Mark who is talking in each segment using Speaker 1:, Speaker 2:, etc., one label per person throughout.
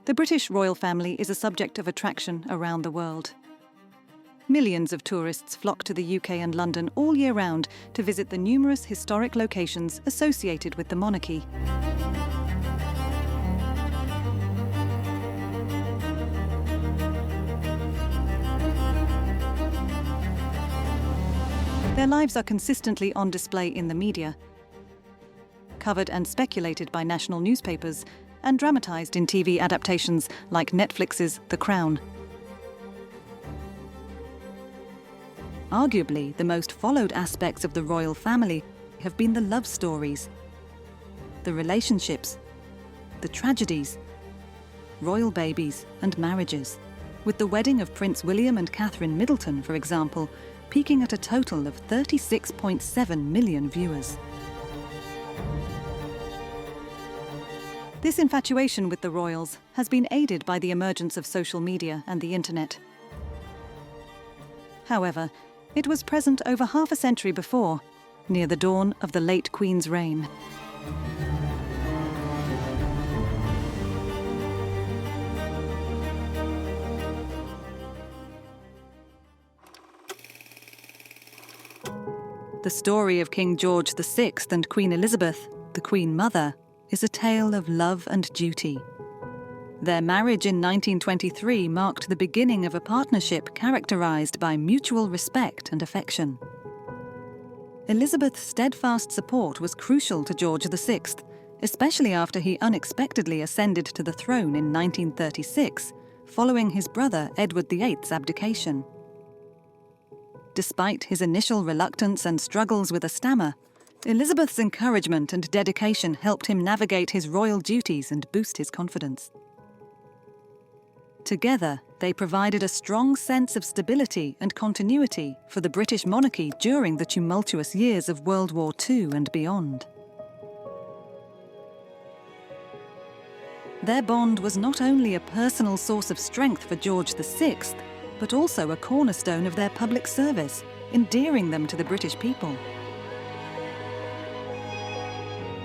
Speaker 1: The British royal family is a subject of attraction around the world. Millions of tourists flock to the UK and London all year round to visit the numerous historic locations associated with the monarchy. Their lives are consistently on display in the media, covered and speculated by national newspapers, and dramatised in TV adaptations like Netflix's The Crown. Arguably, the most followed aspects of the royal family have been the love stories, the relationships, the tragedies, royal babies and marriages, with the wedding of Prince William and Catherine Middleton, for example, peaking at a total of 36.7 million viewers. This infatuation with the royals has been aided by the emergence of social media and the internet. However, it was present over half a century before, near the dawn of the late Queen's reign. The story of King George VI and Queen Elizabeth, the Queen Mother, is a tale of love and duty. Their marriage in 1923 marked the beginning of a partnership characterised by mutual respect and affection. Elizabeth's steadfast support was crucial to George VI, especially after he unexpectedly ascended to the throne in 1936, following his brother Edward VIII's abdication. Despite his initial reluctance and struggles with a stammer, Elizabeth's encouragement and dedication helped him navigate his royal duties and boost his confidence. Together, they provided a strong sense of stability and continuity for the British monarchy during the tumultuous years of World War II and beyond. Their bond was not only a personal source of strength for George VI, but also a cornerstone of their public service, endearing them to the British people.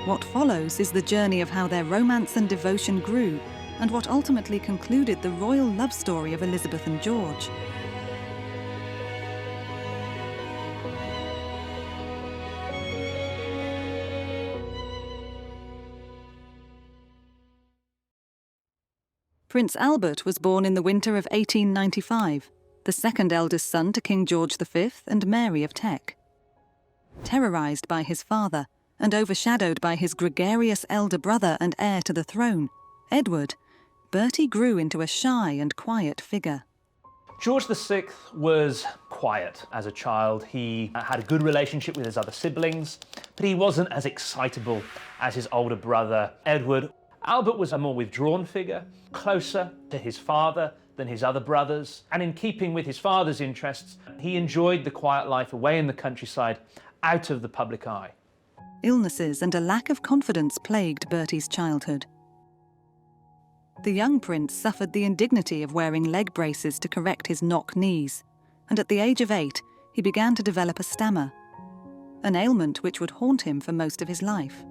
Speaker 1: What follows is the journey of how their romance and devotion grew, and what ultimately concluded the royal love story of Elizabeth and George. Prince Albert was born in the winter of 1895, the second eldest son to King George V and Mary of Teck. Terrorised by his father and overshadowed by his gregarious elder brother and heir to the throne, Edward, Bertie grew into a shy and quiet figure.
Speaker 2: George VI was quiet as a child. He had a good relationship with his other siblings, but he wasn't as excitable as his older brother, Edward. Albert was a more withdrawn figure, closer to his father than his other brothers, and in keeping with his father's interests, he enjoyed the quiet life away in the countryside, out of the public eye.
Speaker 1: Illnesses and a lack of confidence plagued Bertie's childhood. The young prince suffered the indignity of wearing leg braces to correct his knock knees, and at the age of 8, he began to develop a stammer, an ailment which would haunt him for most of his life.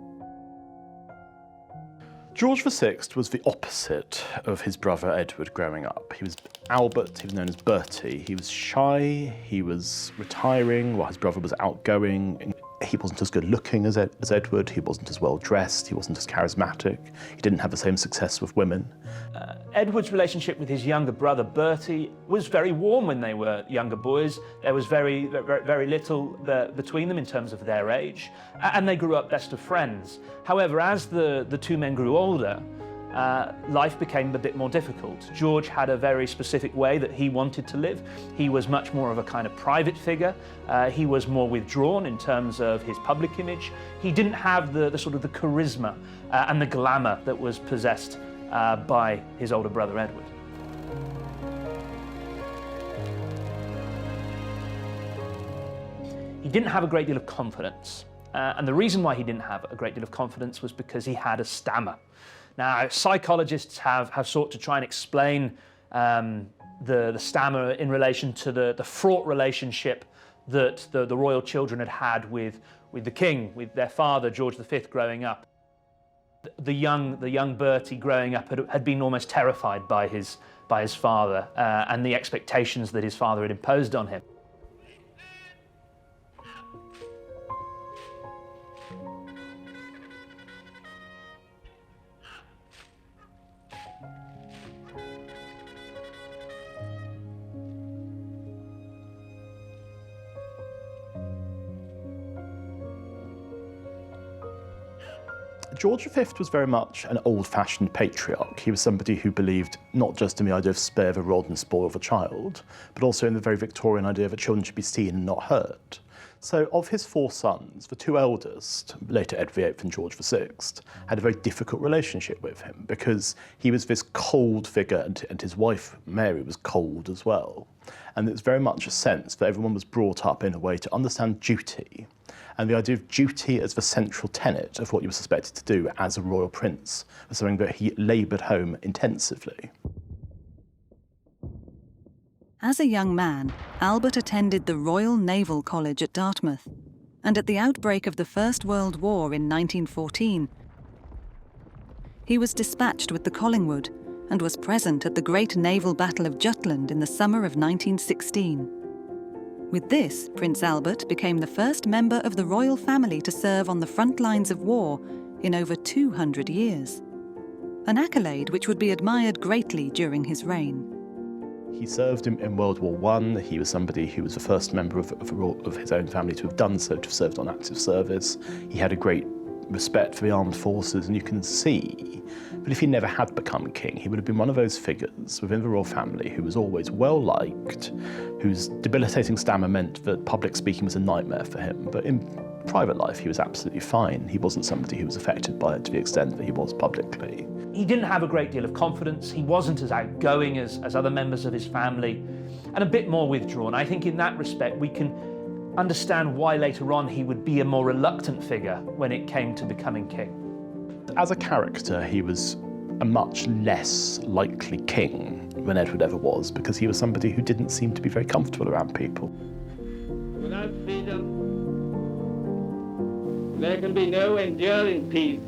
Speaker 3: George VI was the opposite of his brother Edward growing up. He was Albert, he was known as Bertie. He was shy, he was retiring, while his brother was outgoing. He wasn't as good looking as Edward, he wasn't as well dressed, he wasn't as charismatic, he didn't have the same success with women.
Speaker 2: Edward's relationship with his younger brother Bertie was very warm when they were younger boys. There was very little between them in terms of their age, and they grew up best of friends. However, as the two men grew older, life became a bit more difficult. George had a very specific way that he wanted to live. He was much more of a kind of private figure. He was more withdrawn in terms of his public image. He didn't have the sort of the charisma and the glamour that was possessed by his older brother Edward. He didn't have a great deal of confidence. And the reason why he didn't have a great deal of confidence was because he had a stammer. Now, psychologists have sought to try and explain the stammer in relation to the fraught relationship that the royal children had with the king, with their father, George V, growing up. The young Bertie growing up had been almost terrified by his father and the expectations that his father had imposed on him.
Speaker 3: George V was very much an old-fashioned patriarch. He was somebody who believed not just in the idea of spare the rod and spoil the child, but also in the very Victorian idea that children should be seen and not heard. So of his 4 sons, the 2 eldest, later Edward VIII and George VI, had a very difficult relationship with him because he was this cold figure and his wife Mary was cold as well. And it's very much a sense that everyone was brought up in a way to understand duty, and the idea of duty as the central tenet of what you were suspected to do as a royal prince was something that he laboured home intensively.
Speaker 1: As a young man, Albert attended the Royal Naval College at Dartmouth, and at the outbreak of the First World War in 1914, he was dispatched with the Collingwood and was present at the Great Naval Battle of Jutland in the summer of 1916. With this, Prince Albert became the first member of the royal family to serve on the front lines of war in over 200 years, an accolade which would be admired greatly during his reign.
Speaker 3: He served in World War I. He was somebody who was the first member of his own family to have done so, to have served on active service. He had a great respect for the armed forces, and you can see that if he never had become king, he would have been one of those figures within the royal family who was always well-liked, whose debilitating stammer meant that public speaking was a nightmare for him. But in private life, he was absolutely fine. He wasn't somebody who was affected by it to the extent that he was publicly.
Speaker 2: He didn't have a great deal of confidence. He wasn't as outgoing as other members of his family, and a bit more withdrawn. I think in that respect, we can understand why later on he would be a more reluctant figure when it came to becoming king.
Speaker 3: As a character, he was a much less likely king than Edward ever was, because he was somebody who didn't seem to be very comfortable around people.
Speaker 4: Without freedom, there can be no enduring peace,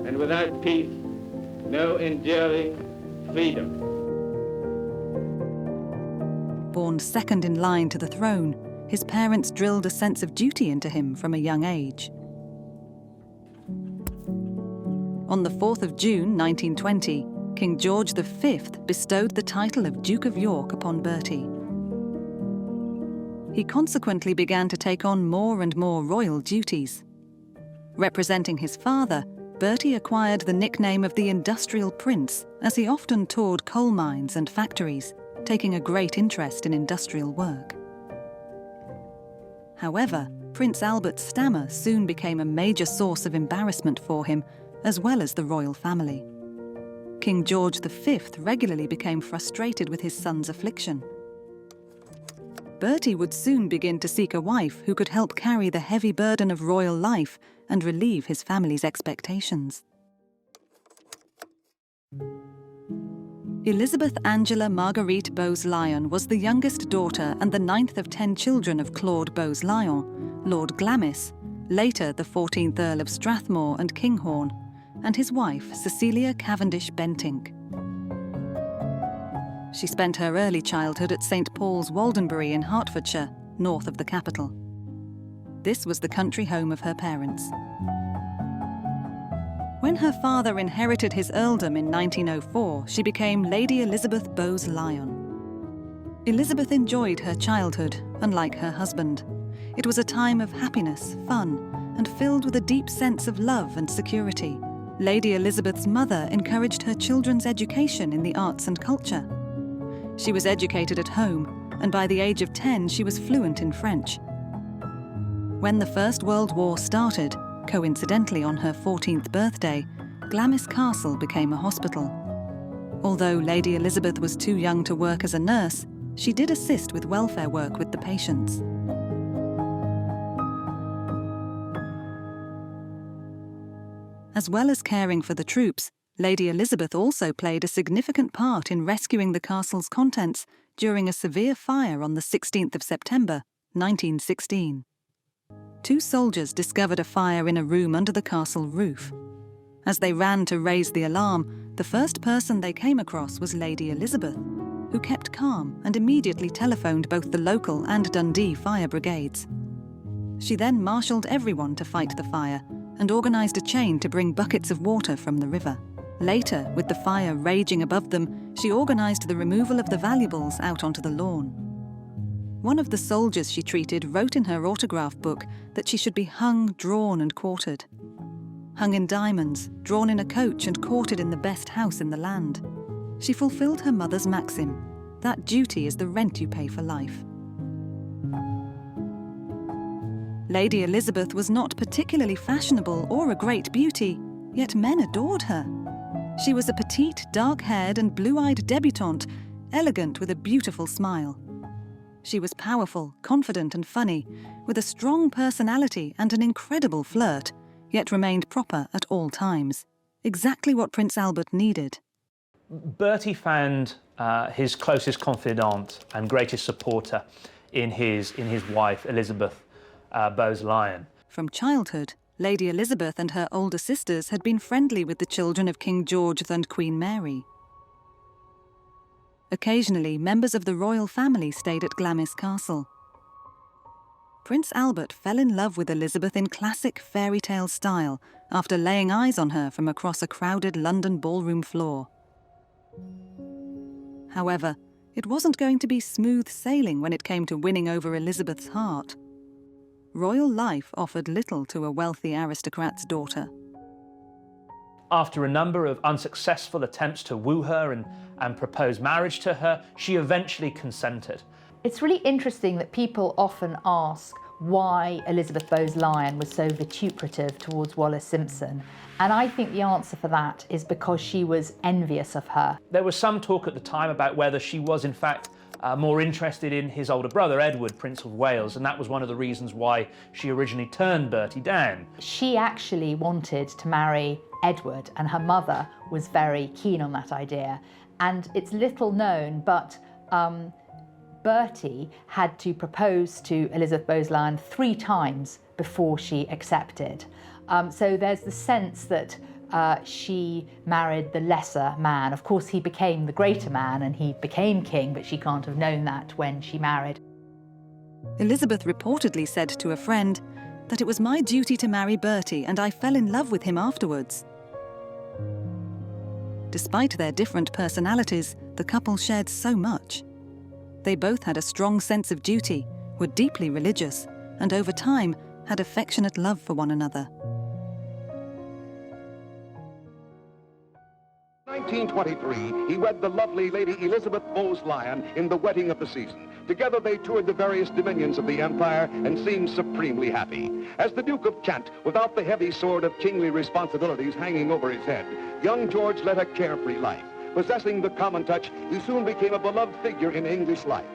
Speaker 4: and without peace, no enduring freedom.
Speaker 1: Born second in line to the throne, his parents drilled a sense of duty into him from a young age. On the 4th of June 1920, King George V bestowed the title of Duke of York upon Bertie. He consequently began to take on more and more royal duties. Representing his father, Bertie acquired the nickname of the Industrial Prince, as he often toured coal mines and factories, taking a great interest in industrial work. However, Prince Albert's stammer soon became a major source of embarrassment for him, as well as the royal family. King George V regularly became frustrated with his son's affliction. Bertie would soon begin to seek a wife who could help carry the heavy burden of royal life and relieve his family's expectations. Elizabeth Angela Marguerite Bowes-Lyon was the youngest daughter and the 9th of 10 children of Claude Bowes-Lyon, Lord Glamis, later the 14th Earl of Strathmore and Kinghorn, and his wife Cecilia Cavendish Bentinck. She spent her early childhood at St Paul's Waldenbury in Hertfordshire, north of the capital. This was the country home of her parents. When her father inherited his earldom in 1904, she became Lady Elizabeth Bowes-Lyon. Elizabeth enjoyed her childhood, unlike her husband. It was a time of happiness, fun, and filled with a deep sense of love and security. Lady Elizabeth's mother encouraged her children's education in the arts and culture. She was educated at home, and by the age of 10 she was fluent in French. When the First World War started, coincidentally on her 14th birthday, Glamis Castle became a hospital. Although Lady Elizabeth was too young to work as a nurse, she did assist with welfare work with the patients. As well as caring for the troops, Lady Elizabeth also played a significant part in rescuing the castle's contents during a severe fire on the 16th of September, 1916. 2 soldiers discovered a fire in a room under the castle roof. As they ran to raise the alarm, the first person they came across was Lady Elizabeth, who kept calm and immediately telephoned both the local and Dundee fire brigades. She then marshalled everyone to fight the fire and organised a chain to bring buckets of water from the river. Later, with the fire raging above them, she organised the removal of the valuables out onto the lawn. One of the soldiers she treated wrote in her autograph book that she should be hung, drawn and quartered. Hung in diamonds, drawn in a coach and quartered in the best house in the land. She fulfilled her mother's maxim, that duty is the rent you pay for life. Lady Elizabeth was not particularly fashionable or a great beauty, yet men adored her. She was a petite, dark-haired and blue-eyed debutante, elegant with a beautiful smile. She was powerful, confident and funny, with a strong personality and an incredible flirt, yet remained proper at all times. Exactly what Prince Albert needed.
Speaker 2: Bertie found his closest confidant and greatest supporter in his wife, Elizabeth Bowes-Lyon.
Speaker 1: From childhood, Lady Elizabeth and her older sisters had been friendly with the children of King George and Queen Mary. Occasionally, members of the royal family stayed at Glamis Castle. Prince Albert fell in love with Elizabeth in classic fairy tale style after laying eyes on her from across a crowded London ballroom floor. However, it wasn't going to be smooth sailing when it came to winning over Elizabeth's heart. Royal life offered little to a wealthy aristocrat's daughter.
Speaker 2: After a number of unsuccessful attempts to woo her and propose marriage to her, she eventually consented.
Speaker 5: It's really interesting that people often ask why Elizabeth Bowes-Lyon was so vituperative towards Wallis Simpson. And I think the answer for that is because she was envious of her.
Speaker 2: There was some talk at the time about whether she was in fact more interested in his older brother, Edward, Prince of Wales, and that was one of the reasons why she originally turned Bertie down.
Speaker 5: She actually wanted to marry Edward, and her mother was very keen on that idea. And it's little known, but Bertie had to propose to Elizabeth Bowes-Lyon 3 times before she accepted. So there's the sense that she married the lesser man. Of course, he became the greater man and he became king, but she can't have known that when she married.
Speaker 1: Elizabeth reportedly said to a friend that it was my duty to marry Bertie and I fell in love with him afterwards. Despite their different personalities, the couple shared so much. They both had a strong sense of duty, were deeply religious, and over time had affectionate love for one another.
Speaker 6: 1923, he wed the lovely Lady Elizabeth Bowes-Lyon in the wedding of the season. Together they toured the various dominions of the empire and seemed supremely happy. As the Duke of Kent, without the heavy sword of kingly responsibilities hanging over his head, young George led a carefree life. Possessing the common touch, he soon became a beloved figure in English life.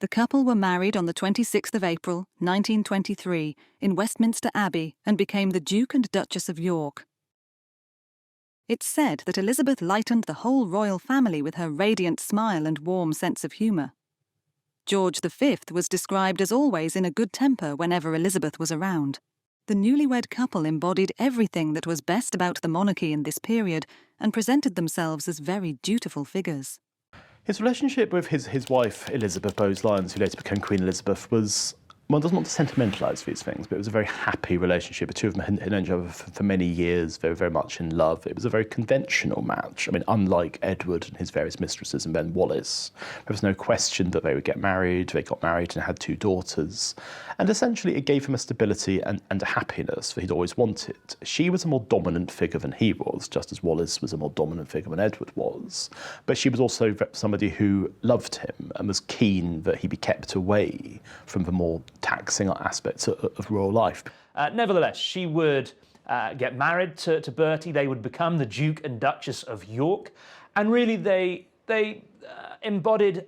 Speaker 1: The couple were married on the 26th of April, 1923, in Westminster Abbey and became the Duke and Duchess of York. It's said that Elizabeth lightened the whole royal family with her radiant smile and warm sense of humour. George V was described as always in a good temper whenever Elizabeth was around. The newlywed couple embodied everything that was best about the monarchy in this period and presented themselves as very dutiful figures.
Speaker 3: His relationship with his wife, Elizabeth Bowes-Lyon, who later became Queen Elizabeth, was, one doesn't want to sentimentalise these things, but it was a very happy relationship. The two of them had known each other for many years, very, very much in love. It was a very conventional match. I mean, unlike Edward and his various mistresses and Ben Wallis, there was no question that they would get married. They got married and had 2 daughters. And essentially it gave him a stability and a happiness that he'd always wanted. She was a more dominant figure than he was, just as Wallis was a more dominant figure than Edward was. But she was also somebody who loved him and was keen that he be kept away from the more taxing aspects of royal life.
Speaker 2: Nevertheless, she would get married to Bertie. They would become the Duke and Duchess of York, and really they embodied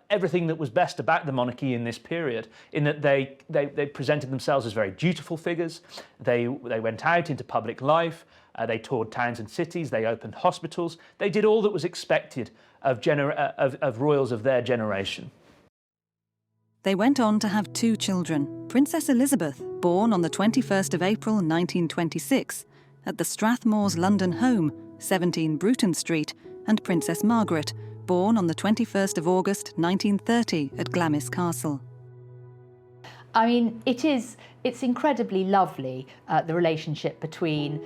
Speaker 2: everything that was best about the monarchy in this period, in that they presented themselves as very dutiful figures. They went out into public life. They toured towns and cities. They opened hospitals. They did all that was expected of royals of their generation.
Speaker 1: They went on to have 2 children, Princess Elizabeth, born on the 21st of April 1926 at the Strathmore's London home, 17 Bruton Street, and Princess Margaret, born on the 21st of August 1930 at Glamis Castle.
Speaker 5: I mean, it's incredibly lovely, the relationship between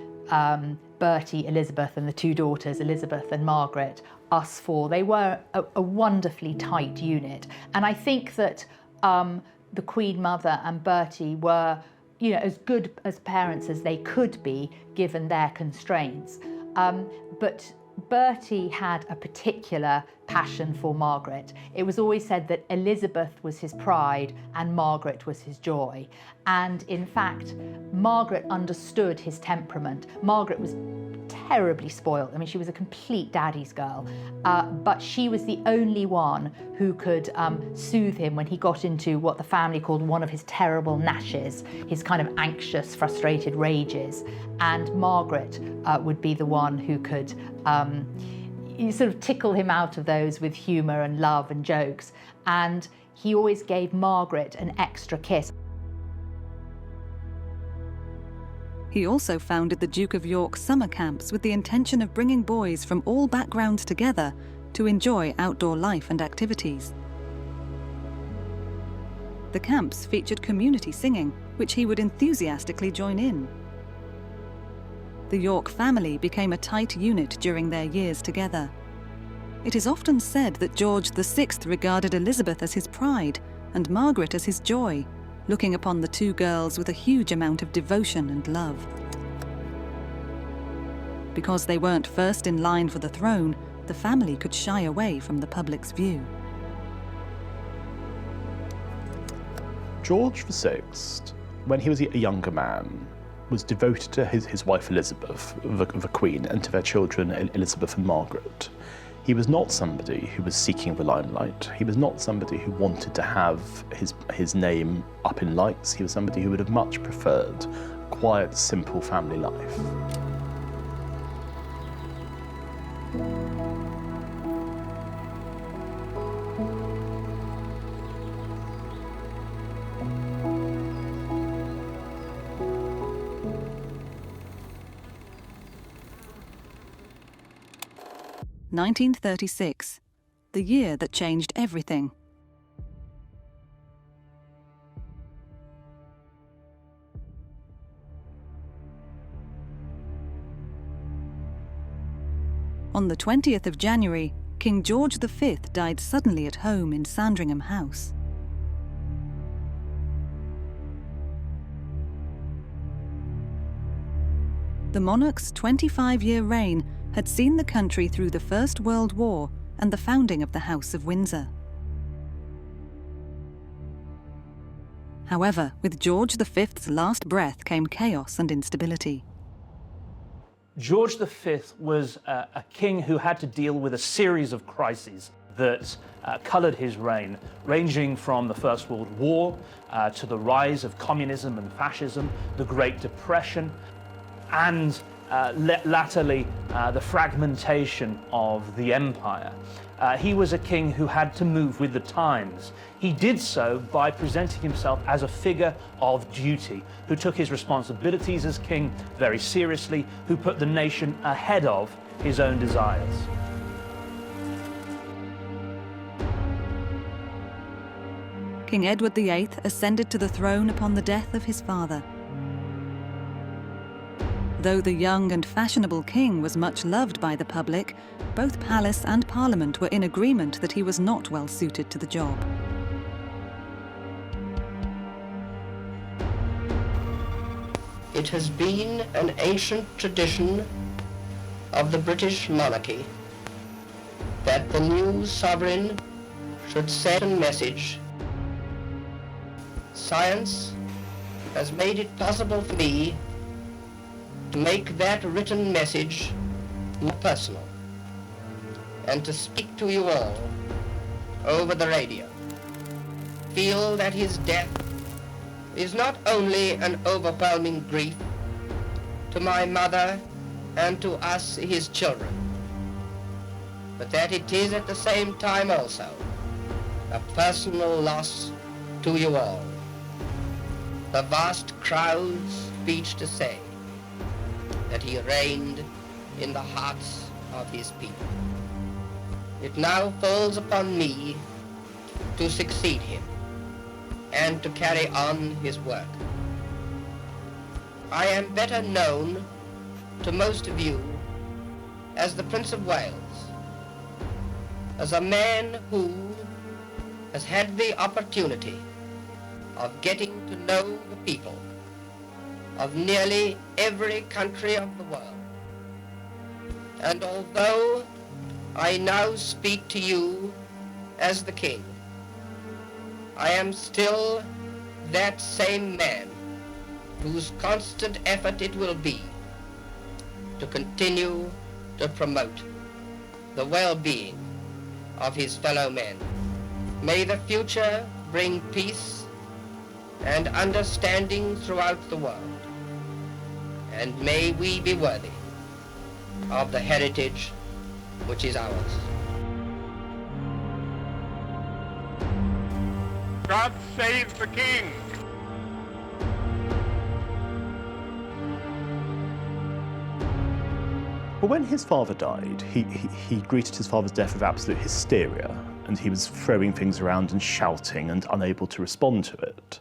Speaker 5: Bertie, Elizabeth, and the two daughters, Elizabeth and Margaret, us four. They were a wonderfully tight unit. And I think that the Queen Mother and Bertie were, you know, as good as parents as they could be given their constraints. But Bertie had a particular passion for Margaret. It was always said that Elizabeth was his pride and Margaret was his joy. And in fact, Margaret understood his temperament. Margaret was terribly spoiled. I mean, she was a complete daddy's girl, but she was the only one who could soothe him when he got into what the family called one of his terrible gnashes, his kind of anxious, frustrated rages. And Margaret would be the one who could sort of tickle him out of those with humour and love and jokes. And he always gave Margaret an extra kiss.
Speaker 1: He also founded the Duke of York summer camps with the intention of bringing boys from all backgrounds together to enjoy outdoor life and activities. The camps featured community singing, which he would enthusiastically join in. The York family became a tight unit during their years together. It is often said that George VI regarded Elizabeth as his pride and Margaret as his joy, looking upon the two girls with a huge amount of devotion and love. Because they weren't first in line for the throne, the family could shy away from the public's view.
Speaker 3: George VI, when he was a younger man, was devoted to his wife Elizabeth, the Queen, and to their children Elizabeth and Margaret. He was not somebody who was seeking the limelight. He was not somebody who wanted to have his name up in lights. He was somebody who would have much preferred a quiet, simple family life.
Speaker 1: (1936), the year that changed everything. On the 20th of January, King George V died suddenly at home in Sandringham House. The monarch's 25-year reign had seen the country through the First World War and the founding of the House of Windsor. However, with George V's last breath came chaos and instability.
Speaker 2: George V was a king who had to deal with a series of crises that coloured his reign, ranging from the First World War to the rise of communism and fascism, the Great Depression, and latterly the fragmentation of the empire. He was a king who had to move with the times. He did so by presenting himself as a figure of duty, who took his responsibilities as king very seriously, who put the nation ahead of his own desires.
Speaker 1: King Edward VIII ascended to the throne upon the death of his father. Though the young and fashionable king was much loved by the public, both palace and parliament were in agreement that he was not well suited to the job.
Speaker 7: It has been an ancient tradition of the British monarchy that the new sovereign should send a message. Science has made it possible for me to make that written message more personal and to speak to you all over the radio. Feel that his death is not only an overwhelming grief to my mother and to us, his children, but that it is at the same time also a personal loss to you all. the vast crowd's speech to say that he reigned in the hearts of his people. It now falls upon me to succeed him and to carry on his work. I am better known to most of you as the Prince of Wales, as a man who has had the opportunity of getting to know the people of nearly every country of the world. And although I now speak to you as the King, I am still that same man whose constant effort it will be to continue to promote the well-being of his fellow men. May the future bring peace and understanding throughout the world, and may we be worthy of the heritage which is ours.
Speaker 8: God save the King!
Speaker 3: Well, when his father died, he greeted his father's death with absolute hysteria, and he was throwing things around and shouting and unable to respond to it.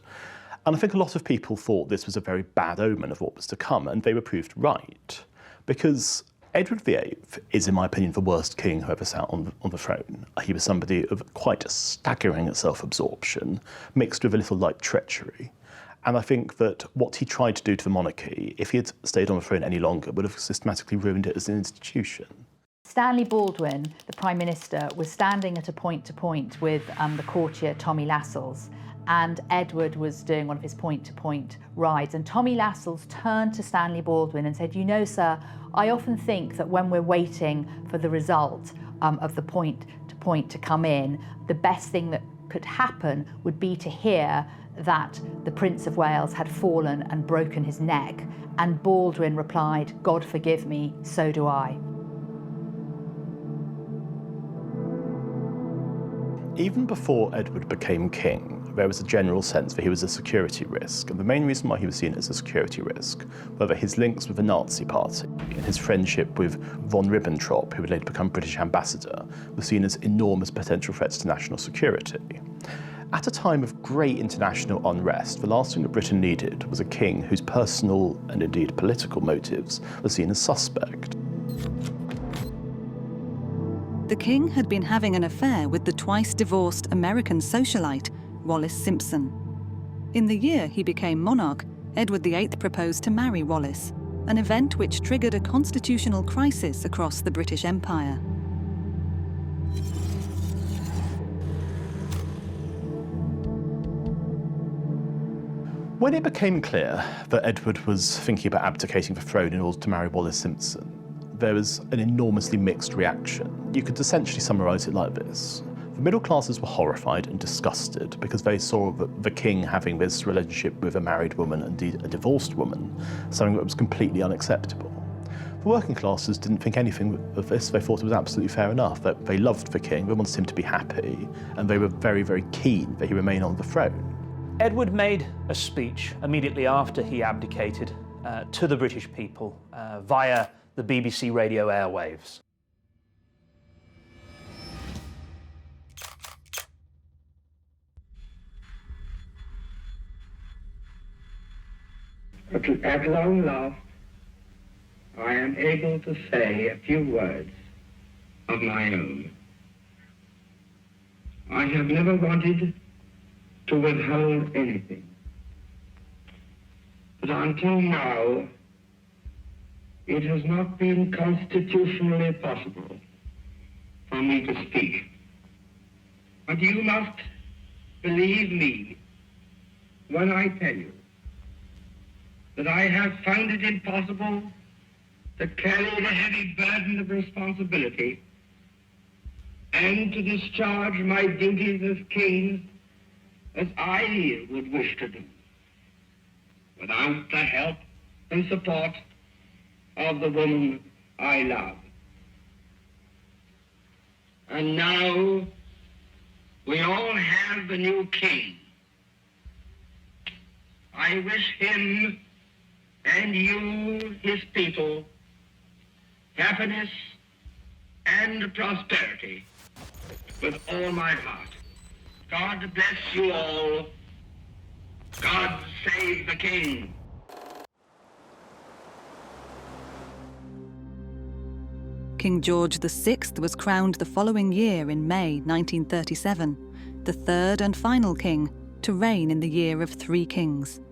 Speaker 3: And I think a lot of people thought this was a very bad omen of what was to come, and they were proved right. Because Edward VIII is, in my opinion, the worst king who ever sat on the throne. He was somebody of quite a staggering self-absorption, mixed with a little light treachery. And I think that what he tried to do to the monarchy, if he had stayed on the throne any longer, would have systematically ruined it as an institution.
Speaker 5: Stanley Baldwin, the Prime Minister, was standing at a point-to-point with the courtier Tommy Lascelles, and Edward was doing one of his point-to-point rides, and Tommy Lascelles turned to Stanley Baldwin and said, "You know, sir, I often think that when we're waiting for the result of the point-to-point to come in, the best thing that could happen would be to hear that the Prince of Wales had fallen and broken his neck." And Baldwin replied, "God forgive me, so do I."
Speaker 3: Even before Edward became king, there was a general sense that he was a security risk, and the main reason why he was seen as a security risk were that his links with the Nazi Party and his friendship with von Ribbentrop, who would later become British ambassador, were seen as enormous potential threats to national security. At a time of great international unrest, the last thing that Britain needed was a king whose personal and indeed political motives were seen as suspect.
Speaker 1: The king had been having an affair with the twice-divorced American socialite, Wallis Simpson. In the year he became monarch, Edward VIII proposed to marry Wallis, an event which triggered a constitutional crisis across the British Empire.
Speaker 3: When it became clear that Edward was thinking about abdicating the throne in order to marry Wallis Simpson, there was an enormously mixed reaction. You could essentially summarise it like this. The middle classes were horrified and disgusted because they saw the king having this relationship with a married woman, indeed a divorced woman, something that was completely unacceptable. The working classes didn't think anything of this. They thought it was absolutely fair enough, that they loved the king, they wanted him to be happy, and they were very, very keen that he remain on the throne.
Speaker 2: Edward made a speech immediately after he abdicated to the British people via the BBC radio airwaves.
Speaker 4: At long last, I am able to say a few words of my own. I have never wanted to withhold anything, but until now, it has not been constitutionally possible for me to speak. But you must believe me when I tell you that I have found it impossible to carry the heavy burden of responsibility and to discharge my duties as king as I would wish to do, without the help and support of the woman I love. And now we all have the new king. I wish him and you, his people, happiness and prosperity with all my heart. God bless you all. God save the King.
Speaker 1: King George VI was crowned the following year in May 1937, the third and final king to reign in the year of 3 kings.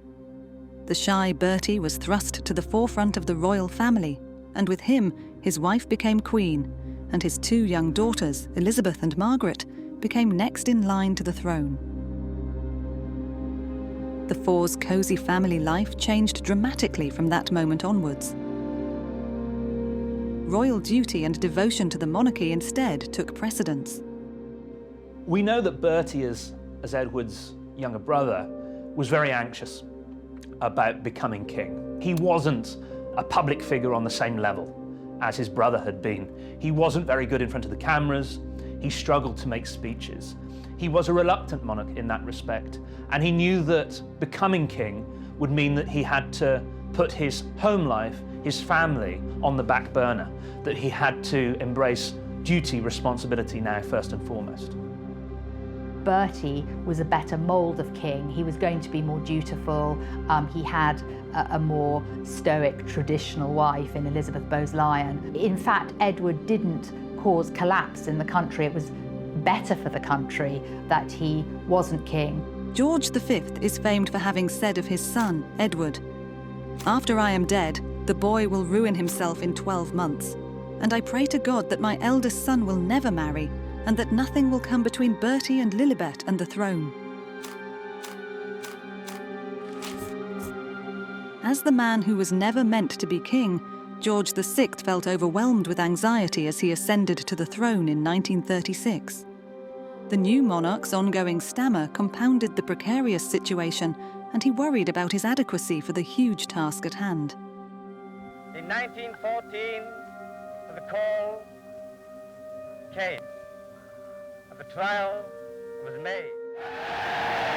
Speaker 1: The shy Bertie was thrust to the forefront of the royal family, and with him, his wife became queen, and his 2 young daughters, Elizabeth and Margaret, became next in line to the throne. The Four's cosy family life changed dramatically from that moment onwards. Royal duty and devotion to the monarchy instead took precedence.
Speaker 2: We know that Bertie, as Edward's younger brother, was very anxious about becoming king. He wasn't a public figure on the same level as his brother had been. He wasn't very good in front of the cameras. He struggled to make speeches. He was a reluctant monarch in that respect, and he knew that becoming king would mean that he had to put his home life, his family, on the back burner, that he had to embrace duty, responsibility now first and foremost.
Speaker 5: Bertie was a better mould of king. He was going to be more dutiful. He had a more stoic, traditional wife in Elizabeth Bowes-Lyon. In fact, Edward didn't cause collapse in the country. It was better for the country that he wasn't king.
Speaker 1: George V is famed for having said of his son, Edward, "After I am dead, the boy will ruin himself in 12 months. And I pray to God that my eldest son will never marry, and that nothing will come between Bertie and Lilibet and the throne." As the man who was never meant to be king, George VI felt overwhelmed with anxiety as he ascended to the throne in 1936. The new monarch's ongoing stammer compounded the precarious situation, and he worried about his adequacy for the huge task at hand.
Speaker 9: In 1914, the call came, and the trial was made.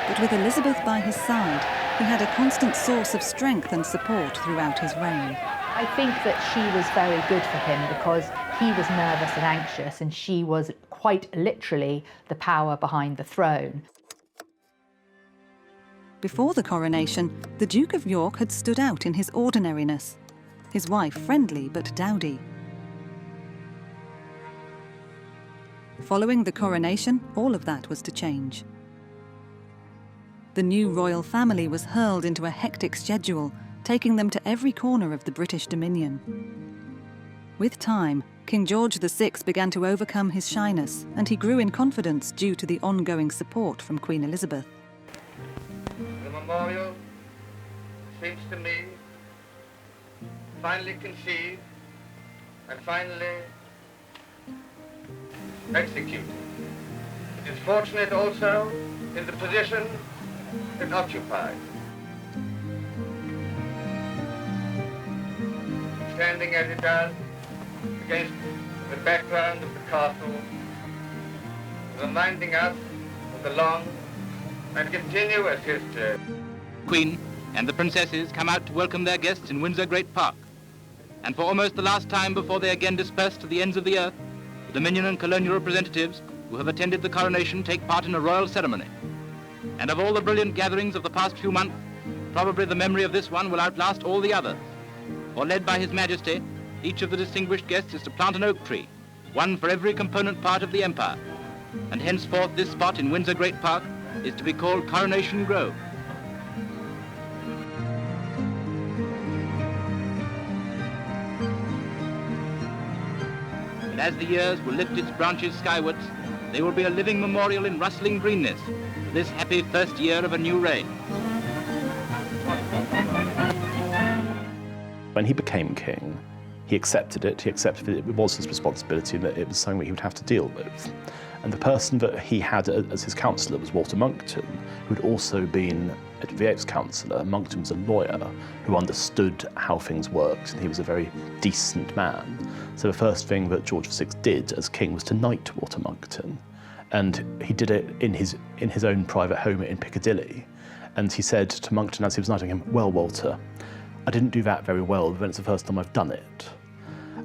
Speaker 1: But with Elizabeth by his side, he had a constant source of strength and support throughout his reign.
Speaker 5: I think that she was very good for him because he was nervous and anxious, and she was quite literally the power behind the throne.
Speaker 1: Before the coronation, the Duke of York had stood out in his ordinariness, his wife friendly but dowdy. Following the coronation, all of that was to change. The new royal family was hurled into a hectic schedule, taking them to every corner of the British Dominion. With time, King George VI began to overcome his shyness, and he grew in confidence due to the ongoing support from Queen Elizabeth.
Speaker 9: The memorial seems to me finally conceived and finally executed. It is fortunate also in the position it occupies. Standing as it does against the background of the castle, reminding us of the long and continuous history.
Speaker 10: Queen and the princesses come out to welcome their guests in Windsor Great Park. And for almost the last time before they again disperse to the ends of the earth, the Dominion and colonial representatives who have attended the coronation take part in a royal ceremony. And of all the brilliant gatherings of the past few months, probably the memory of this one will outlast all the others. For led by His Majesty, each of the distinguished guests is to plant an oak tree, one for every component part of the empire. And henceforth this spot in Windsor Great Park is to be called Coronation Grove. And as the years will lift its branches skywards, they will be a living memorial in rustling greenness for this happy first year of a new reign.
Speaker 3: When he became king, he accepted it. He accepted that it was his responsibility and that it was something that he would have to deal with. And the person that he had as his counsellor was Walter Monckton, who had also been Edward VIII's counsellor. Monckton was a lawyer who understood how things worked, and he was a very decent man. So the first thing that George VI did as king was to knight Walter Monckton. And he did it in his own private home in Piccadilly. And he said to Monckton as he was knighting him, "Well, Walter, I didn't do that very well, but it's the first time I've done it."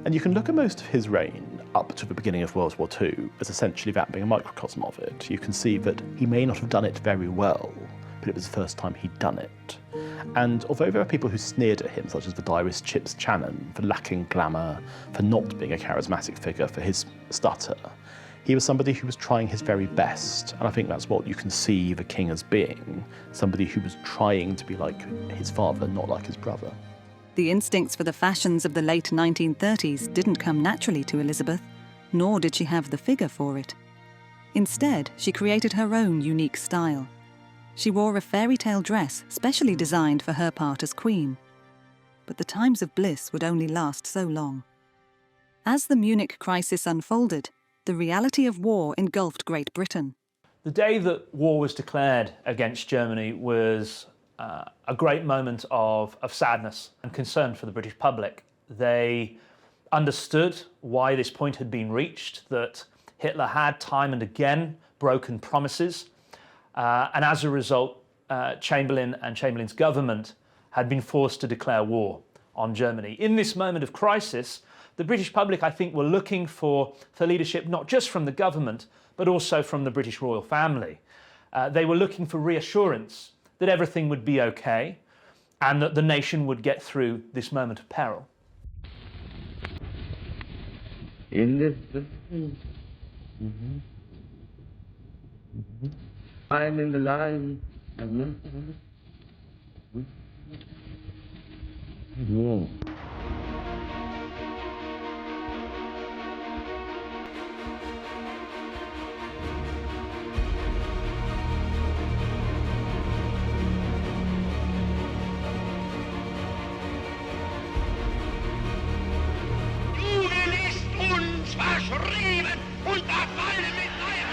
Speaker 3: And you can look at most of his reign up to the beginning of World War II as essentially that being a microcosm of it. You can see that he may not have done it very well, but it was the first time he'd done it. And although there are people who sneered at him, such as the diarist Chips Channon, for lacking glamour, for not being a charismatic figure, for his stutter, he was somebody who was trying his very best. And I think that's what you can see the king as being, somebody who was trying to be like his father, not like his brother.
Speaker 1: The instincts for the fashions of the late 1930s didn't come naturally to Elizabeth, nor did she have the figure for it. Instead, she created her own unique style. She wore a fairy tale dress specially designed for her part as queen. But the times of bliss would only last so long. As the Munich crisis unfolded, the reality of war engulfed Great Britain.
Speaker 2: The day that war was declared against Germany was a great moment of sadness and concern for the British public. They understood why this point had been reached, that Hitler had time and again broken promises, and as a result, Chamberlain and Chamberlain's government had been forced to declare war on Germany. In this moment of crisis, the British public, I think, were looking for leadership not just from the government, but also from the British royal family. They were looking for reassurance that everything would be okay and that the nation would get through this moment of peril.
Speaker 4: In this I'm in the line. No.
Speaker 8: Verschrieben und verfallen mit neuem.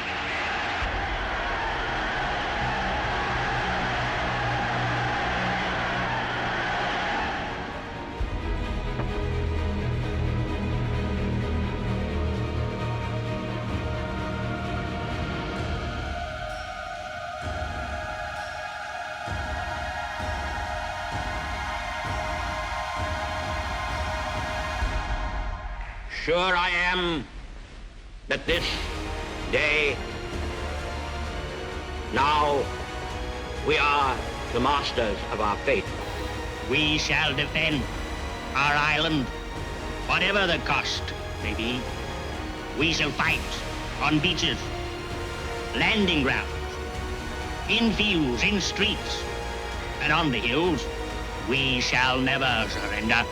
Speaker 8: Sure I am that this day, now, we are the masters of our fate. We shall defend our island, whatever the cost may be. We shall fight on beaches, landing grounds, in fields, in streets, and on the hills. We shall never surrender.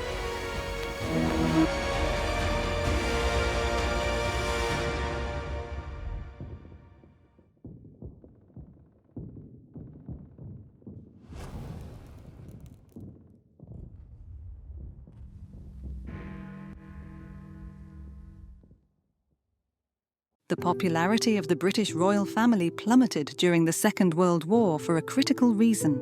Speaker 1: The popularity of the British royal family plummeted during the Second World War for a critical reason.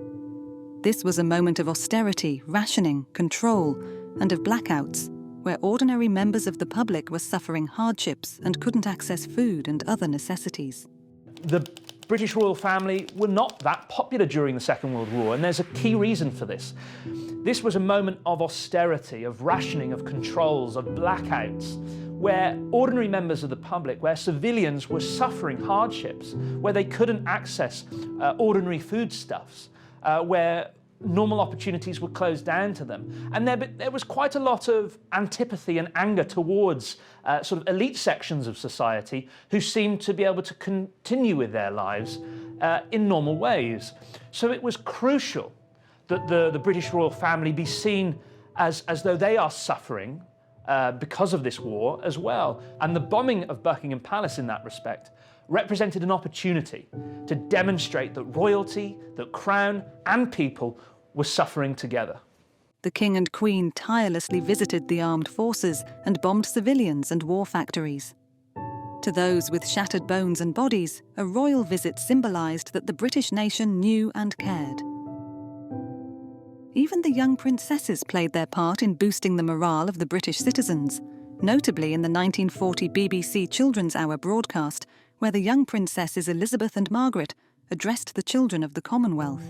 Speaker 1: This was a moment of austerity, rationing, control, and of blackouts, where ordinary members of the public were suffering hardships and couldn't access food and other necessities.
Speaker 2: The British royal family were not that popular during the Second World War, and there's a key reason for this. This was a moment of austerity, of rationing, of controls, of blackouts, where ordinary members of the public, where civilians were suffering hardships, where they couldn't access ordinary foodstuffs, where normal opportunities were closed down to them. And there was quite a lot of antipathy and anger towards sort of elite sections of society who seemed to be able to continue with their lives in normal ways. So it was crucial that the British royal family be seen as though they are suffering because of this war as well. And the bombing of Buckingham Palace in that respect represented an opportunity to demonstrate that royalty, that crown and people were suffering together.
Speaker 1: The King and Queen tirelessly visited the armed forces and bombed civilians and war factories. To those with shattered bones and bodies, a royal visit symbolised that the British nation knew and cared. Even the young princesses played their part in boosting the morale of the British citizens, notably in the 1940 BBC Children's Hour broadcast, where the young princesses Elizabeth and Margaret addressed the children of the Commonwealth.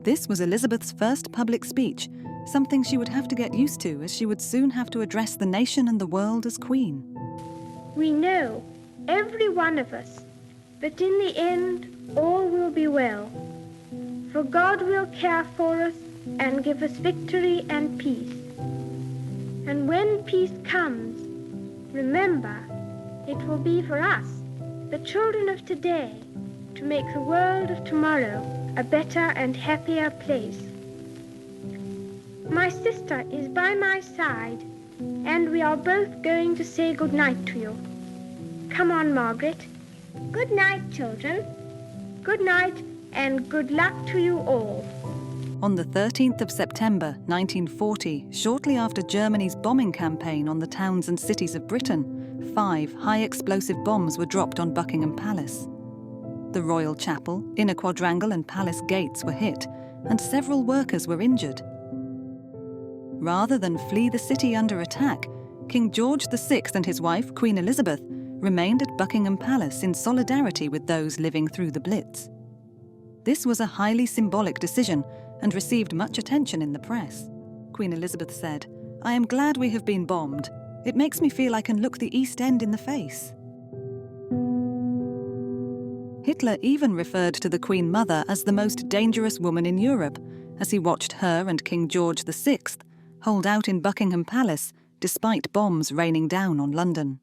Speaker 1: This was Elizabeth's first public speech, something she would have to get used to as she would soon have to address the nation and the world as Queen.
Speaker 11: We know, every one of us, that in the end all will be well, for God will care for us and give us victory and peace. And when peace comes, remember, it will be for us, the children of today, to make the world of tomorrow a better and happier place. My sister is by my side, and we are both going to say good night to you. Come on, Margaret. Good night, children. Good night, and good luck to you all.
Speaker 1: On the 13th of September 1940, shortly after Germany's bombing campaign on the towns and cities of Britain, 5 high-explosive bombs were dropped on Buckingham Palace. The Royal Chapel, Inner Quadrangle and Palace gates were hit, and several workers were injured. Rather than flee the city under attack, King George VI and his wife, Queen Elizabeth, remained at Buckingham Palace in solidarity with those living through the Blitz. This was a highly symbolic decision and received much attention in the press. Queen Elizabeth said, "I am glad we have been bombed. It makes me feel I can look the East End in the face." Hitler even referred to the Queen Mother as the most dangerous woman in Europe, as he watched her and King George VI hold out in Buckingham Palace despite bombs raining down on London.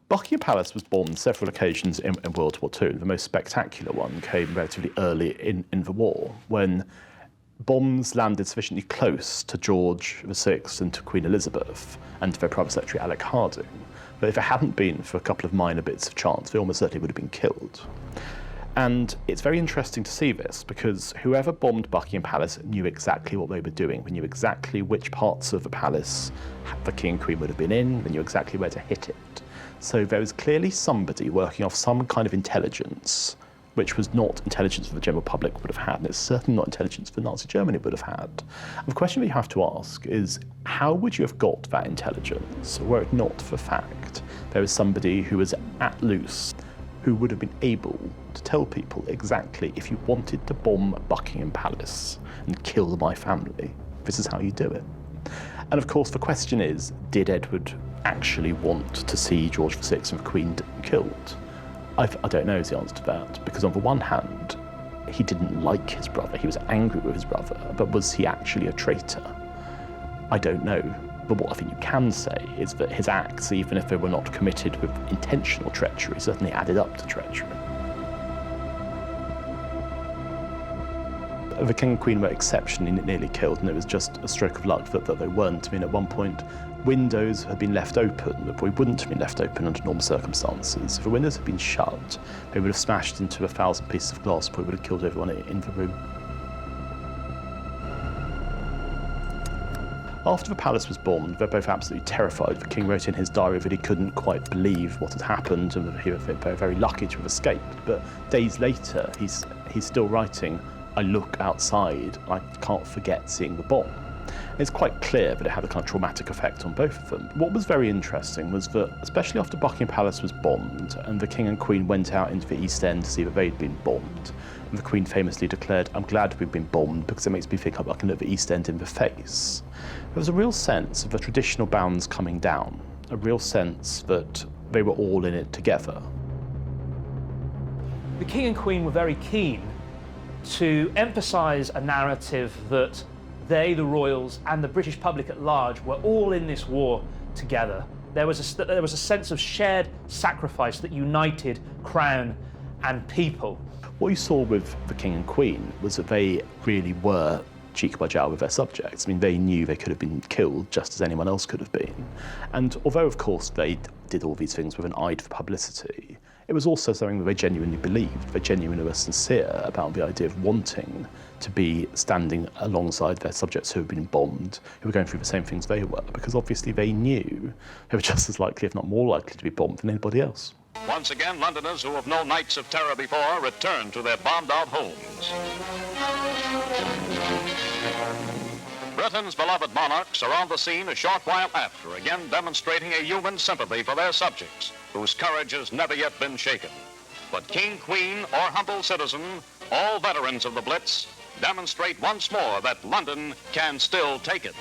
Speaker 3: Buckingham Palace was bombed on several occasions in World War II. The most spectacular one came relatively early in the war, when bombs landed sufficiently close to George VI and to Queen Elizabeth and to their Private Secretary Alec Harding, but if it hadn't been for a couple of minor bits of chance, they almost certainly would have been killed. And it's very interesting to see this, because whoever bombed Buckingham Palace knew exactly what they were doing. They knew exactly which parts of the palace the King and Queen would have been in. They knew exactly where to hit it. So there was clearly somebody working off some kind of intelligence, which was not intelligence that the general public would have had, and it's certainly not intelligence that Nazi Germany would have had. And the question that you have to ask is, how would you have got that intelligence were it not for the fact there was somebody who was at loose, who would have been able to tell people exactly, if you wanted to bomb Buckingham Palace and kill my family, this is how you do it. And of course the question is, did Edward actually want to see George VI and the Queen killed? I don't know is the answer to that, because on the one hand, he didn't like his brother, he was angry with his brother, but was he actually a traitor? I don't know. But what I think you can say is that his acts, even if they were not committed with intentional treachery, certainly added up to treachery. The King and Queen were exceptionally nearly killed, and it was just a stroke of luck that they weren't. I mean, at one point, windows had been left open that probably wouldn't have been left open under normal circumstances. If the windows had been shut, they would have smashed into 1,000 pieces of glass, probably would have killed everyone in the room. After the palace was bombed, they're both absolutely terrified. The king wrote in his diary that he couldn't quite believe what had happened and that he was very lucky to have escaped. But days later, he's still writing, "I look outside, I can't forget seeing the bomb." It's quite clear that it had a kind of traumatic effect on both of them. What was very interesting was that, especially after Buckingham Palace was bombed and the King and Queen went out into the East End to see that they'd been bombed, and the Queen famously declared, "I'm glad we've been bombed because it makes me think I can look the East End in the face." There was a real sense of the traditional bounds coming down, a real sense that they were all in it together.
Speaker 2: The King and Queen were very keen to emphasise a narrative that they, the royals, and the British public at large were all in this war together. There was a sense of shared sacrifice that united crown and people.
Speaker 3: What you saw with the King and Queen was that they really were cheek by jowl with their subjects. I mean, they knew they could have been killed just as anyone else could have been. And although, of course, they did all these things with an eye for publicity, it was also something that they genuinely believed. They genuinely were sincere about the idea of wanting to be standing alongside their subjects who had been bombed, who were going through the same things they were, because obviously they knew they were just as likely, if not more likely, to be bombed than anybody else.
Speaker 6: Once again, Londoners who have known nights of terror before return to their bombed-out homes. Britain's beloved monarchs are on the scene a short while after, again demonstrating a human sympathy for their subjects, whose courage has never yet been shaken. But king, queen, or humble citizen, all veterans of the Blitz, demonstrate once more that London can still take it.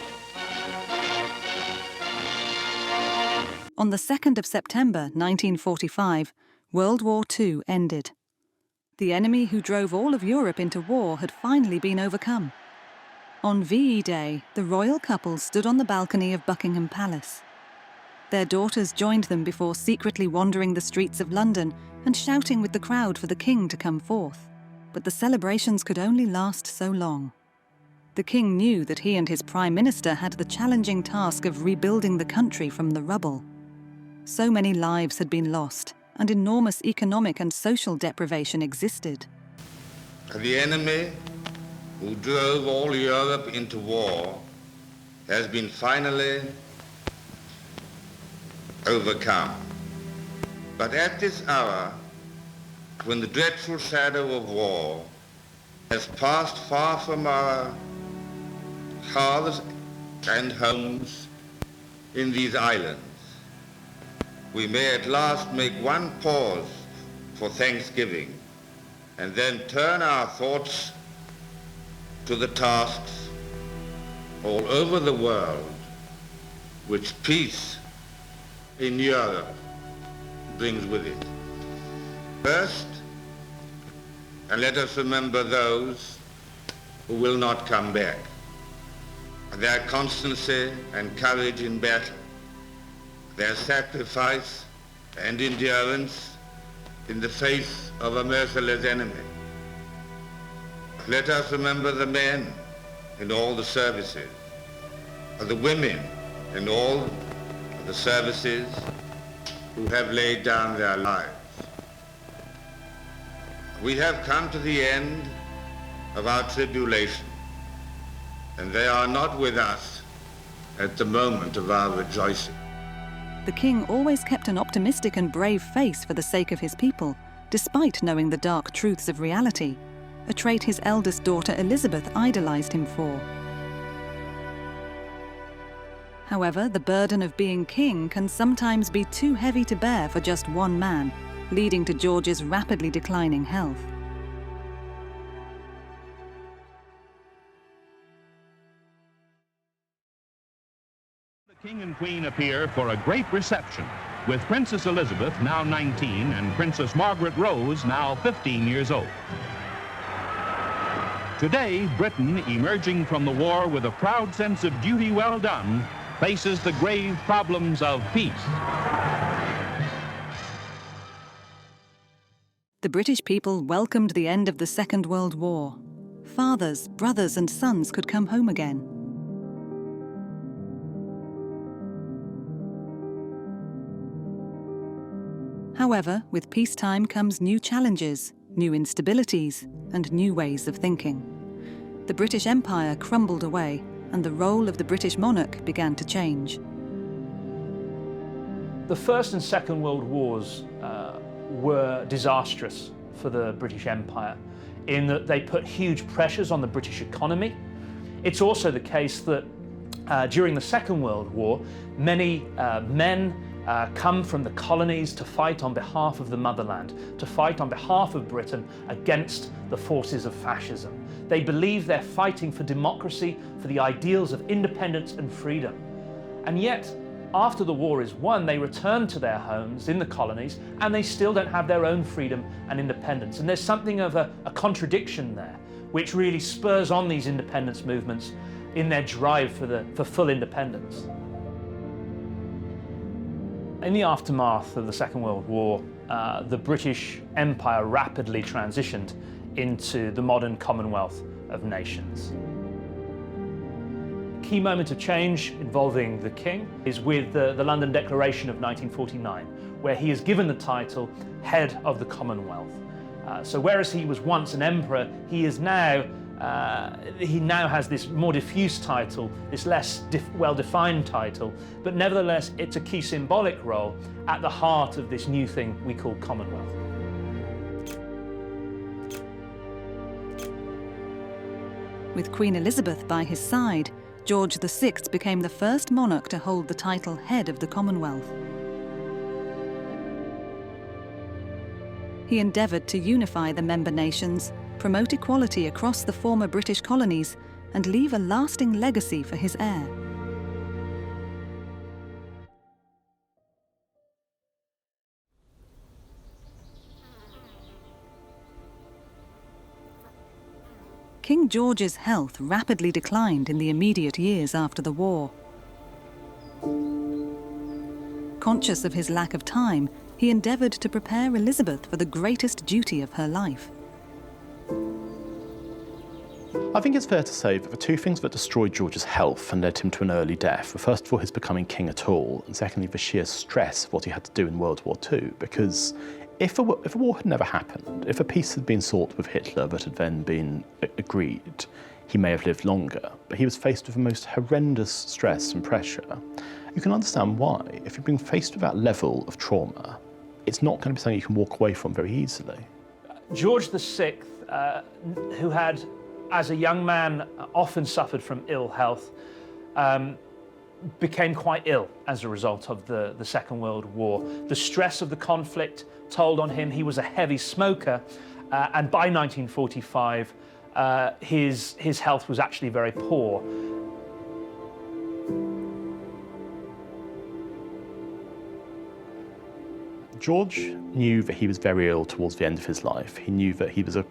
Speaker 1: On the 2nd of September 1945, World War II ended. The enemy who drove all of Europe into war had finally been overcome. On VE Day, the royal couple stood on the balcony of Buckingham Palace. Their daughters joined them before secretly wandering the streets of London and shouting with the crowd for the king to come forth. But the celebrations could only last so long. The king knew that he and his prime minister had the challenging task of rebuilding the country from the rubble. So many lives had been lost, and enormous economic and social deprivation existed.
Speaker 9: The enemy who drove all Europe into war has been finally overcome. But at this hour, when the dreadful shadow of war has passed far from our hearths and homes in these islands, we may at last make one pause for thanksgiving and then turn our thoughts to the tasks all over the world which peace in Europe brings with it. First, and let us remember those who will not come back, their constancy and courage in battle, their sacrifice and endurance in the face of a merciless enemy. Let us remember the men in all the services, the women in all the services who have laid down their lives. We have come to the end of our tribulation, and they are not with us at the moment of our rejoicing.
Speaker 1: The king always kept an optimistic and brave face for the sake of his people, despite knowing the dark truths of reality, a trait his eldest daughter Elizabeth idolized him for. However, the burden of being king can sometimes be too heavy to bear for just one man, leading to George's rapidly declining health.
Speaker 12: The King and Queen appear for a great reception, with Princess Elizabeth, now 19, and Princess Margaret Rose, now 15 years old. Today, Britain, emerging from the war with a proud sense of duty well done, faces the grave problems of peace.
Speaker 1: The British people welcomed the end of the Second World War. Fathers, brothers and sons could come home again. However, with peacetime comes new challenges, new instabilities, and new ways of thinking. The British Empire crumbled away, and the role of the British monarch began to change.
Speaker 2: The First and Second World Wars were disastrous for the British Empire in that they put huge pressures on the British economy. It's also the case that during the Second World War, many men come from the colonies to fight on behalf of the motherland, to fight on behalf of Britain against the forces of fascism. They believe they're fighting for democracy, for the ideals of independence and freedom. And yet, after the war is won, they return to their homes in the colonies and they still don't have their own freedom and independence. And there's something of a contradiction there, which really spurs on these independence movements in their drive for full independence. In the aftermath of the Second World War, the British Empire rapidly transitioned into the modern Commonwealth of Nations. A key moment of change involving the King is with the London Declaration of 1949, where he is given the title Head of the Commonwealth. So whereas he was once an emperor, he now has this more diffuse title, this less well-defined title, but nevertheless it's a key symbolic role at the heart of this new thing we call Commonwealth.
Speaker 1: With Queen Elizabeth by his side, George VI became the first monarch to hold the title Head of the Commonwealth. He endeavoured to unify the member nations, promote equality across the former British colonies, and leave a lasting legacy for his heir. King George's health rapidly declined in the immediate years after the war. Conscious of his lack of time, he endeavoured to prepare Elizabeth for the greatest duty of her life.
Speaker 3: I think it's fair to say that the two things that destroyed George's health and led him to an early death were first of all his becoming king at all, and secondly the sheer stress of what he had to do in World War II, because if a war had never happened, if a peace had been sought with Hitler that had then been agreed, he may have lived longer, but he was faced with the most horrendous stress and pressure. You can understand why. If you've been faced with that level of trauma, it's not going to be something you can walk away from very easily.
Speaker 2: George VI, who had, as a young man, often suffered from ill health, became quite ill as a result of the Second World War. The stress of the conflict told on him. He was a heavy smoker, and by 1945, his health was actually very poor.
Speaker 3: George knew that he was very ill towards the end of his life. He knew that he was a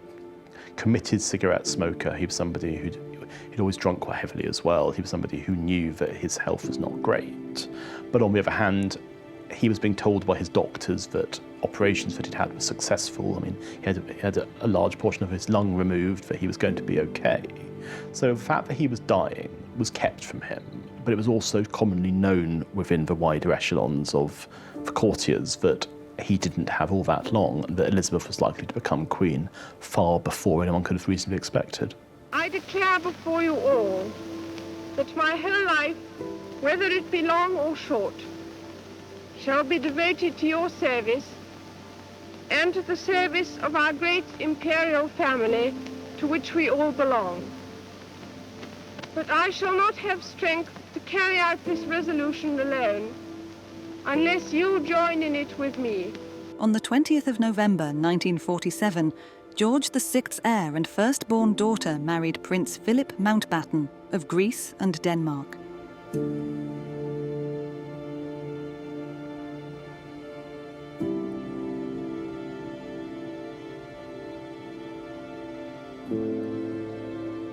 Speaker 3: committed cigarette smoker. He was somebody who'd always drunk quite heavily as well. He was somebody who knew that his health was not great. But on the other hand, he was being told by his doctors that operations that he'd had were successful. I mean, he had a large portion of his lung removed, that he was going to be okay. So the fact that he was dying was kept from him, but it was also commonly known within the wider echelons of the courtiers that he didn't have all that long, and that Elizabeth was likely to become queen far before anyone could have reasonably expected.
Speaker 11: I declare before you all that my whole life, whether it be long or short, shall be devoted to your service and to the service of our great imperial family to which we all belong. But I shall not have strength to carry out this resolution alone unless you join in it with me.
Speaker 1: On the 20th of November 1947, George VI's heir and firstborn daughter married Prince Philip Mountbatten of Greece and Denmark.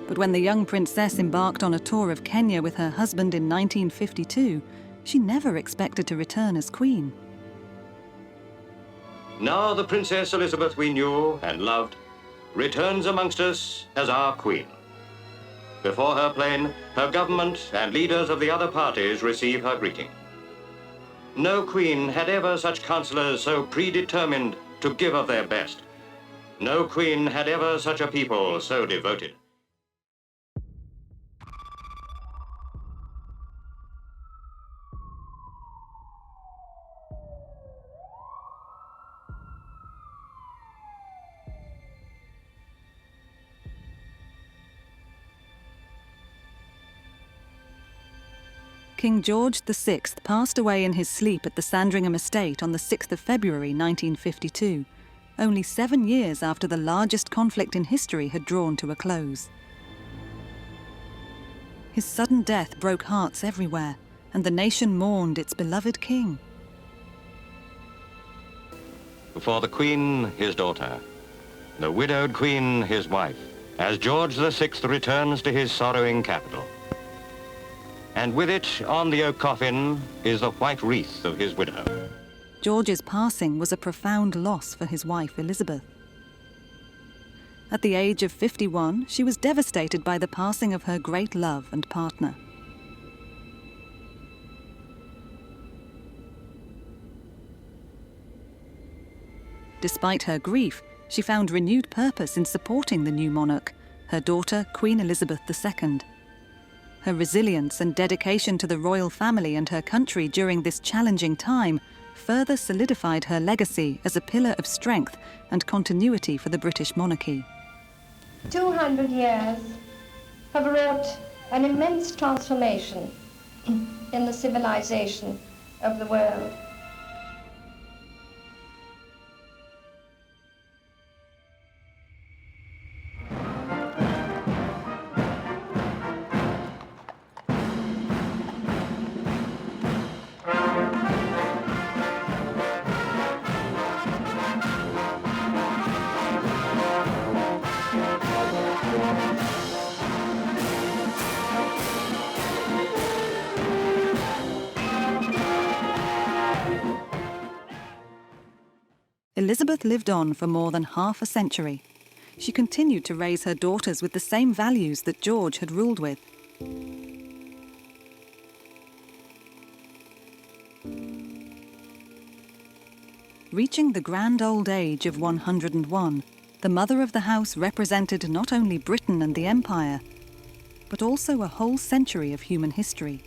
Speaker 1: But when the young princess embarked on a tour of Kenya with her husband in 1952, she never expected to return as queen.
Speaker 13: Now the Princess Elizabeth we knew and loved returns amongst us as our queen. Before her plane, her government and leaders of the other parties receive her greeting. No queen had ever such councillors so predetermined to give of their best. No queen had ever such a people so devoted.
Speaker 1: King George VI passed away in his sleep at the Sandringham estate on the 6th of February 1952, only 7 years after the largest conflict in history had drawn to a close. His sudden death broke hearts everywhere, and the nation mourned its beloved king.
Speaker 13: For the Queen, his daughter, the widowed Queen, his wife, as George VI returns to his sorrowing capital. And with it, on the oak coffin, is the white wreath of his widow.
Speaker 1: George's passing was a profound loss for his wife, Elizabeth. At the age of 51, she was devastated by the passing of her great love and partner. Despite her grief, she found renewed purpose in supporting the new monarch, her daughter, Queen Elizabeth II. Her resilience and dedication to the royal family and her country during this challenging time further solidified her legacy as a pillar of strength and continuity for the British monarchy.
Speaker 11: 200 years have wrought an immense transformation in the civilization of the world.
Speaker 1: Elizabeth lived on for more than half a century. She continued to raise her daughters with the same values that George had ruled with. Reaching the grand old age of 101, the mother of the house represented not only Britain and the Empire, but also a whole century of human history.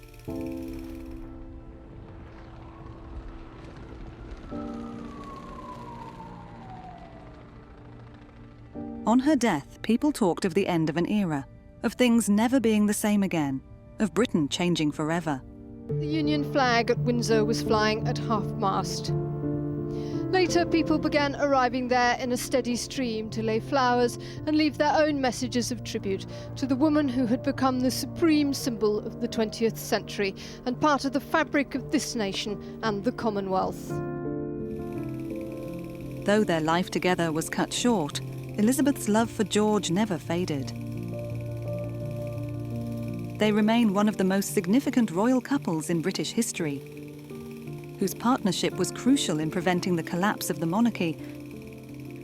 Speaker 1: On her death, people talked of the end of an era, of things never being the same again, of Britain changing forever.
Speaker 14: The Union flag at Windsor was flying at half-mast. Later, people began arriving there in a steady stream to lay flowers and leave their own messages of tribute to the woman who had become the supreme symbol of the 20th century and part of the fabric of this nation and the Commonwealth.
Speaker 1: Though their life together was cut short, Elizabeth's love for George never faded. They remain one of the most significant royal couples in British history, whose partnership was crucial in preventing the collapse of the monarchy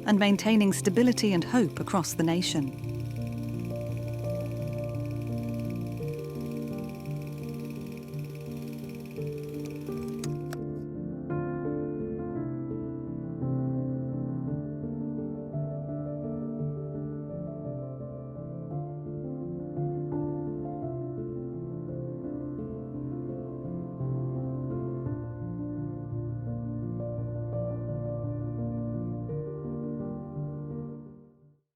Speaker 1: and maintaining stability and hope across the nation.